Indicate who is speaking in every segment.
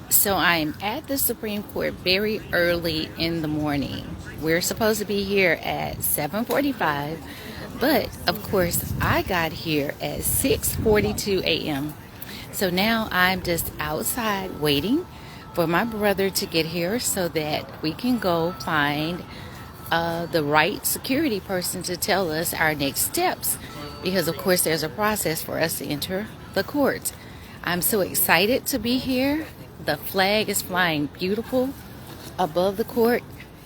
Speaker 1: So I'm at the Supreme Court very early in the morning. We're supposed to be here at 7:45, but of course I got here at 6:42 a.m. So now I'm just outside waiting for my brother to get here so that we can go find the right security person to tell us our next steps, because of course there's a process for us to enter the court. I'm so excited to be here. The flag is flying beautiful above the court.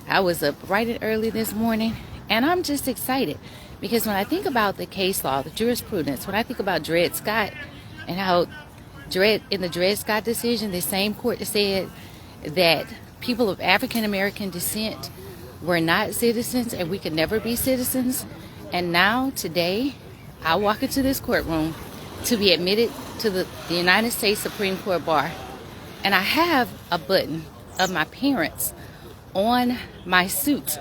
Speaker 1: I was up bright and early this morning, and I'm just excited because when I think about the case law, the jurisprudence, when I think about Dred Scott and how in the Dred Scott decision, the same court said that people of African American descent were not citizens and we could never be citizens. And now today I walk into this courtroom to be admitted to the United States Supreme Court bar. And I have a button of my parents on my suit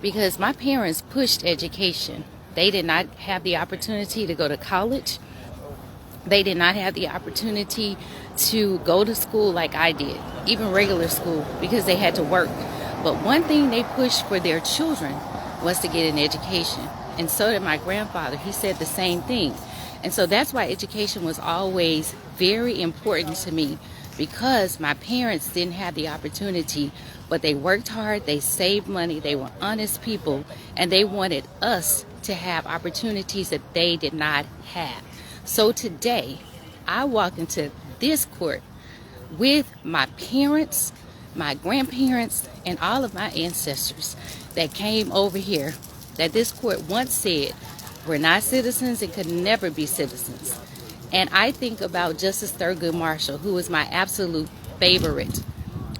Speaker 1: because my parents pushed education. They did not have the opportunity to go to college. They did not have the opportunity to go to school like I did, even regular school, because they had to work. But one thing they pushed for their children was to get an education. And so did my grandfather. He said the same thing. And so that's why education was always very important to me, because my parents didn't have the opportunity, but they worked hard, they saved money, they were honest people, and they wanted us to have opportunities that they did not have. So today, I walk into this court with my parents, my grandparents, and all of my ancestors that came over here, that this court once said were not citizens and could never be citizens. And I think about Justice Thurgood Marshall, who is my absolute favorite,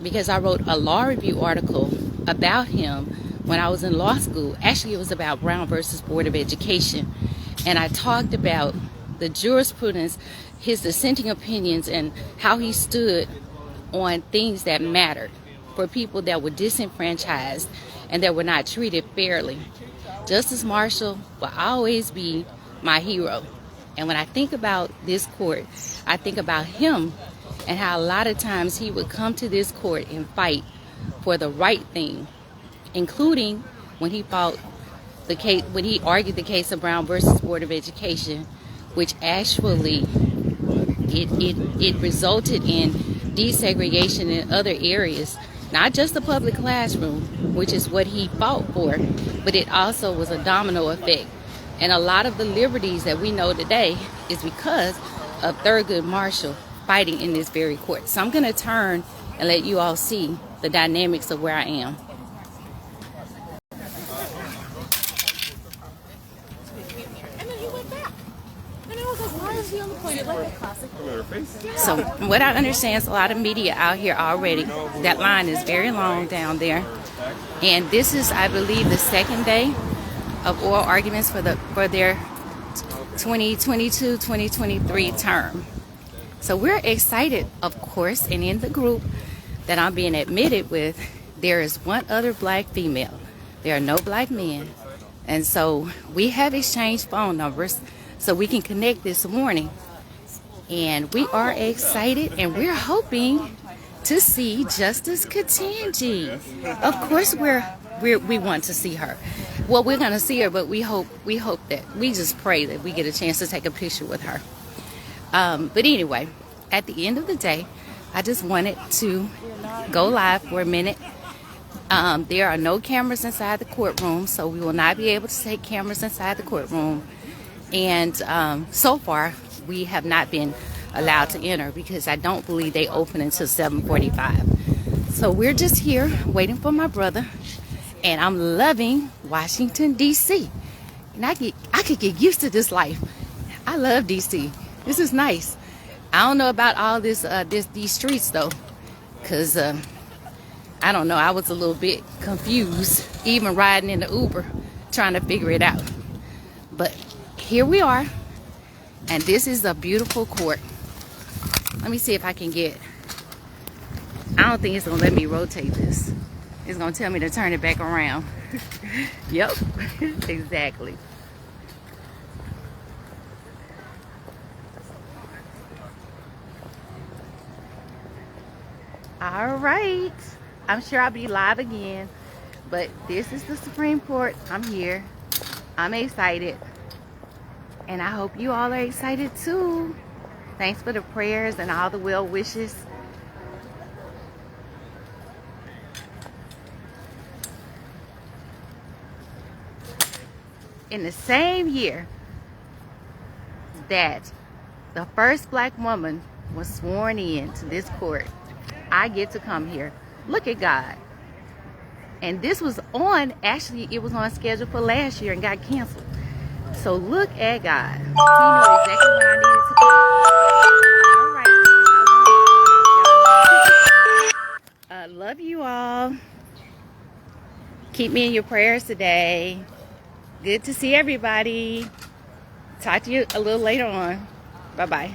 Speaker 1: because I wrote a law review article about him when I was in law school. Actually, it was about Brown versus Board of Education. And I talked about the jurisprudence, his dissenting opinions, and how he stood on things that mattered for people that were disenfranchised and that were not treated fairly. Justice Marshall will always be my hero. And when I think about this court, I think about him and how a lot of times he would come to this court and fight for the right thing, including when he fought the case, when he argued the case of Brown versus Board of Education, which actually it resulted in desegregation in other areas, not just the public classroom, which is what he fought for, but it also was a domino effect. And a lot of the liberties that we know today is because of Thurgood Marshall fighting in this very court. So I'm going to turn and let you all see the dynamics of where I am. So what I understand is a lot of media out here already. That line is very long down there. And this is, I believe, the second day of oral arguments for their 2022-2023 term. So we're excited, of course, and in the group that I'm being admitted with, there is one other black female. There are no black men. And so we have exchanged phone numbers so we can connect this morning. And we are excited, and we're hoping to see Justice Ketanji. Of course we want to see her. Well, we're going to see her, but we hope that, we just pray that we get a chance to take a picture with her. But anyway, at the end of the day, I just wanted to go live for a minute. There are no cameras inside the courtroom, so we will not be able to take cameras inside the courtroom. And so far, we have not been allowed to enter because I don't believe they open until 7:45. So we're just here waiting for my brother. And I'm loving Washington, D.C. And I could get used to this life. I love D.C. This is nice. I don't know about all these streets, though. Because, I don't know, I was a little bit confused, even riding in the Uber, trying to figure it out. But here we are. And this is a beautiful court. Let me see if I can get... I don't think it's going to let me rotate this. It's gonna tell me to turn it back around. Yep, exactly. All right, I'm sure I'll be live again, but this is the Supreme Court. I'm here. I'm excited, and I hope you all are excited too. Thanks for the prayers and all the well wishes. In the same year that the first black woman was sworn in to this court, I get to come here. Look at God. And this was on, actually, it was on schedule for last year and got canceled. So look at God. He knew exactly when I needed to come. All right. Love you all. Keep me in your prayers today. Good to see everybody. Talk to you a little later on. Bye-bye.